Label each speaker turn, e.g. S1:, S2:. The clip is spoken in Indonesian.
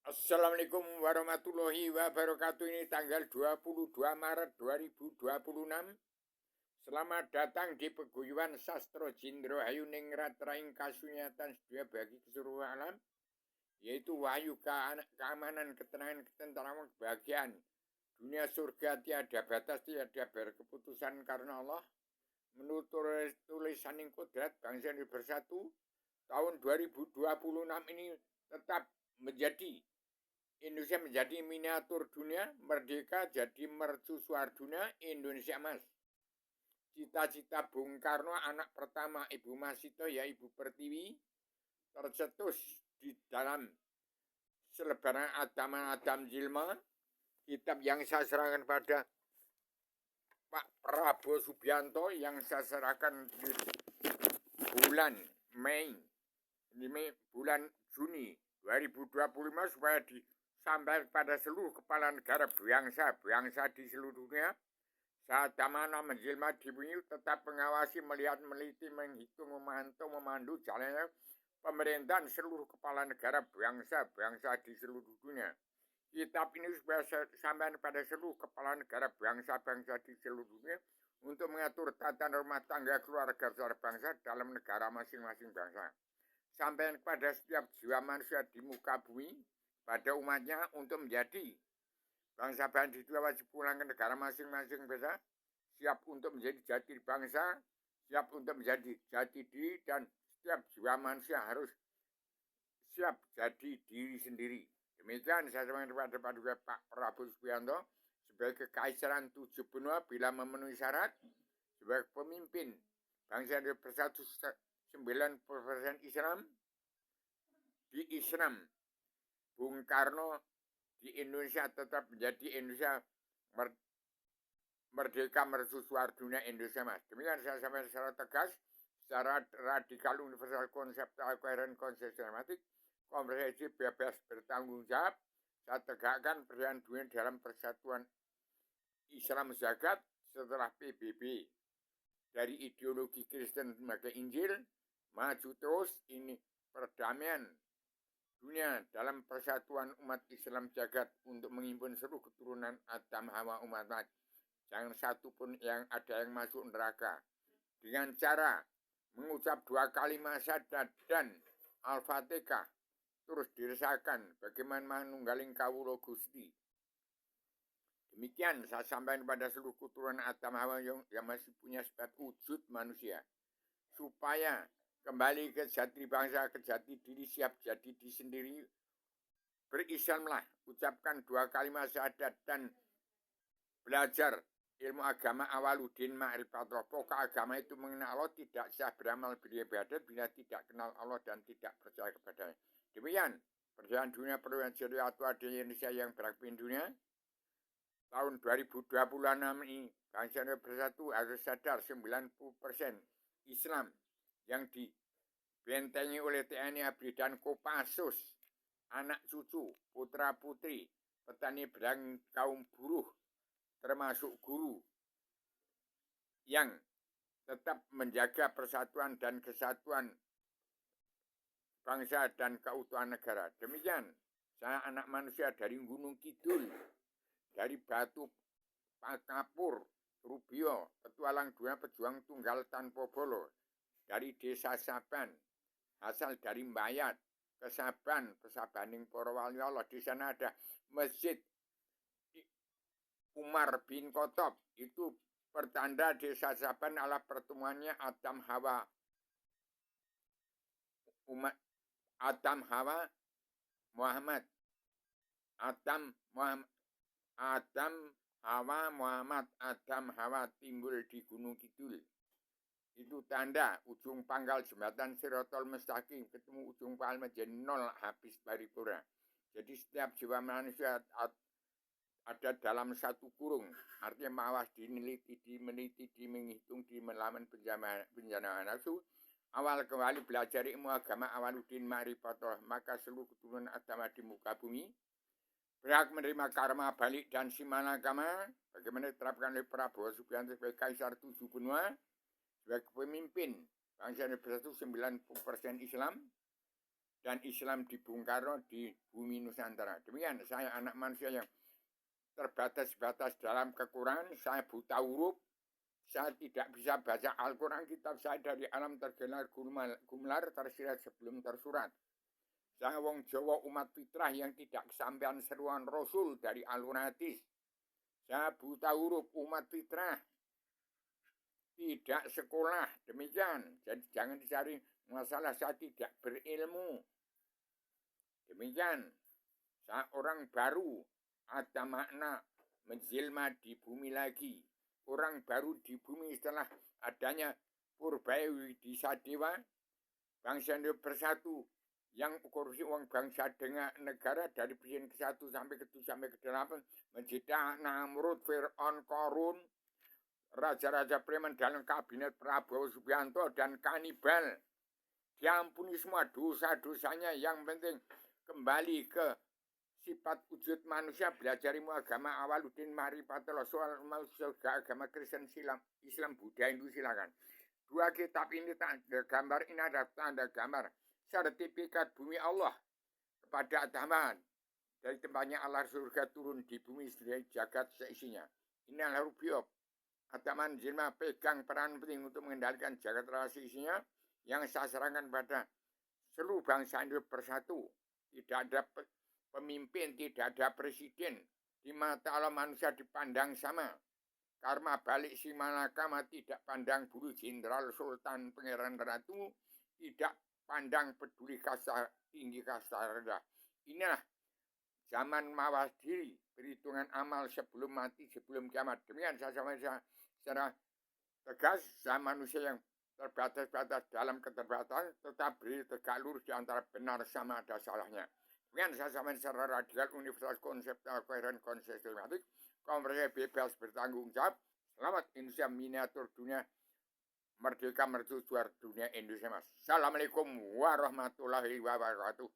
S1: Assalamualaikum warahmatullahi wabarakatuh. Ini tanggal 22 Maret 2026. Selamat datang di Peguyuban Sastro Jindro Hayu Ningrat Raing Kasunyatan Sedunia bagi keseluruhan alam, yaitu wahyu keamanan, ketenangan, ketentraman, kebahagiaan. Dunia surga tiada batas, tiada berkeputusan karena Allah. Menurut tulisan kodrat bangsa ini bersatu, tahun 2026 ini tetap menjadi Indonesia menjadi miniatur dunia, merdeka jadi mercusuar dunia, Indonesia emas. Cita-cita Bung Karno, anak pertama Ibu Masito, ya Ibu Pertiwi, tercetus di dalam selebaran Adam Jilma, kitab yang saya serahkan pada Pak Prabowo Subianto, yang saya serahkan di bulan Mei, bulan Juni 2025 supaya sampai pada seluruh kepala negara bangsa di seluruh dunia. Saat mana menjelma di bumi, tetap mengawasi, melihat, meneliti, menghitung, memantau, memandu jalannya pemerintahan seluruh kepala negara bangsa di seluruh dunia. Kitab ini supaya sampai pada seluruh kepala negara bangsa di seluruh dunia untuk mengatur tata rumah tangga keluarga bangsa dalam negara masing-masing bangsa. Sampai kepada setiap jiwa manusia di muka bumi, pada umatnya untuk menjadi bangsa di dua wajib pulang ke negara masing-masing bangsa, siap untuk menjadi jati bangsa, siap untuk menjadi jati diri, dan setiap jiwa manusia harus siap jadi diri sendiri. Demikian saya sampaikan kepada Pak Prabowo Subianto sebagai kekaisaran 7 benua bila memenuhi syarat sebagai pemimpin bangsa yang bersatu 90% Islam. Di Islam, Bung Karno di Indonesia tetap menjadi Indonesia merdeka mercusuar dunia Indonesia mas. Demikian saya sampaikan secara tegas, secara radikal, universal, konseptual, koheren, konsistematik, komprehensif, bebas, bertanggung jawab. Saya tegakkan perdamaian dunia dalam persatuan Islam zakat setelah PBB. Dari ideologi Kristen sebagai Injil, maju terus ini perdamaian dunia dalam persatuan umat Islam jagat untuk menghimpun seluruh keturunan Adam Hawa umat. Jangan satu pun yang ada yang masuk neraka. Dengan cara mengucap 2 kalimat syahadat dan Al-Fatihah terus dirasakan bagaimana manunggaling kawula Gusti. Demikian saya sampaikan kepada seluruh keturunan Adam Hawa yang masih punya sifat wujud manusia, supaya kembali ke jati bangsa, ke jati diri, siap jadi diri sendiri. Berislamlah, ucapkan 2 kalimat syahadat dan belajar ilmu agama awaludin ma'rifatullah. Pokok agama itu mengenal Allah, tidak sah beramal beribadat bila tidak kenal Allah dan tidak percaya kepadanya. Demikian perjalanan dunia perluan jadi tua di Indonesia yang beragam dunia. Tahun 2026 ini bangsa Indonesia bersatu harus sadar 90% Islam yang dibentengi oleh TNI ABRI dan Kopassus, anak cucu, putra putri, petani pedang, kaum buruh, termasuk guru yang tetap menjaga persatuan dan kesatuan bangsa dan keutuhan negara. Demikian saya anak manusia dari Gunung Kidul, dari Batu Pakapur, Rubio, petualang dunia pejuang tunggal tanpa bolo, dari desa Saban, asal dari Mbayat, ke Saban, Pesabaning para wali Allah. Di sana ada masjid Umar bin Khattab, itu pertanda desa Saban adalah pertemuannya Adam Hawa, umat Adam Hawa Muhammad, Adam Hawa timbul di Gunung Kidul. Itu tanda ujung pangkal jembatan Sirotol Mustaqim ketemu ujung pangkal menjadi 0 habis paripurna. Jadi setiap jiwa manusia ada dalam satu kurung, artinya mawas meneliti, menghitung, melawan penjanaan nafsu. Awal kembali belajar ilmu agama awaludin ma'rifatullah, maka seluruh keturunan agama di muka bumi berhak menerima karma balik dan simanagama. Bagaimana diterapkan oleh Prabowo Subianto sebagai kaisar 7 benua, sebagai pemimpin bangsa Indonesia itu 90% Islam. dan Islam di Bung Karno di bumi Nusantara. Demikian saya anak manusia yang terbatas-batas dalam kekurangan, saya buta huruf, saya tidak bisa baca Al-Quran, kitab saya dari alam tergelar gumlar tersirat sebelum tersurat. Saya wong Jawa umat fitrah yang tidak kesampaian seruan Rasul dari alur hadis. Saya buta huruf umat fitrah, tidak sekolah, demikian. Jadi jangan dicari masalah saya tidak berilmu. Demikian, saya orang baru, ada makna menjelma di bumi lagi. Orang baru di bumi setelah adanya Purbaya Widisadewa, bangsa Indonesia bersatu, yang korupsi uang bangsa dengan negara dari presiden ke-1 sampai ke-7 sampai ke-8 menjadi Namrud, Fir'aun, Korun, raja-raja preman dalam kabinet Prabowo Subianto dan kanibal. Diampuni semua dosa-dosanya, yang penting kembali ke sifat wujud manusia, belajar ilmu agama Awaluddin Marifatullah, soal surga agama Kristen, Islam, Buddha, Hindu silakan. Dua kitab ini tanda gambar, ini ada tanda gambar sertifikat bumi Allah kepada Ataman. Dari tempatnya Allah surga turun di bumi dari jagat seisinya. Ini adalah Rubiop. Ataman Jilma pegang peran penting untuk mengendalikan jagat rasa isinya, yang saya serahkan pada seluruh bangsa Indonesia bersatu. Tidak ada pemimpin, tidak ada presiden. Di mata Allah manusia dipandang sama. Karma balik si malakama tidak pandang bulu jenderal, sultan, pangeran, ratu, tidak pandang peduli kasta tinggi kasta rendah. Inilah zaman mawas diri, perhitungan amal sebelum mati, sebelum kiamat. Demikian saya secara tegas, saya manusia yang terbatas-batas dalam keterbatasan, tetap berdiri tegak lurus di antara benar sama ada salahnya. Demikian saya sampaikan secara radikal, universal, konseptual, koheren, konsistematik, konversi bebas bertanggung jawab. Selamat Indonesia miniatur dunia, merdeka mercusuar dunia Indonesia mas. Assalamualaikum warahmatullahi wabarakatuh.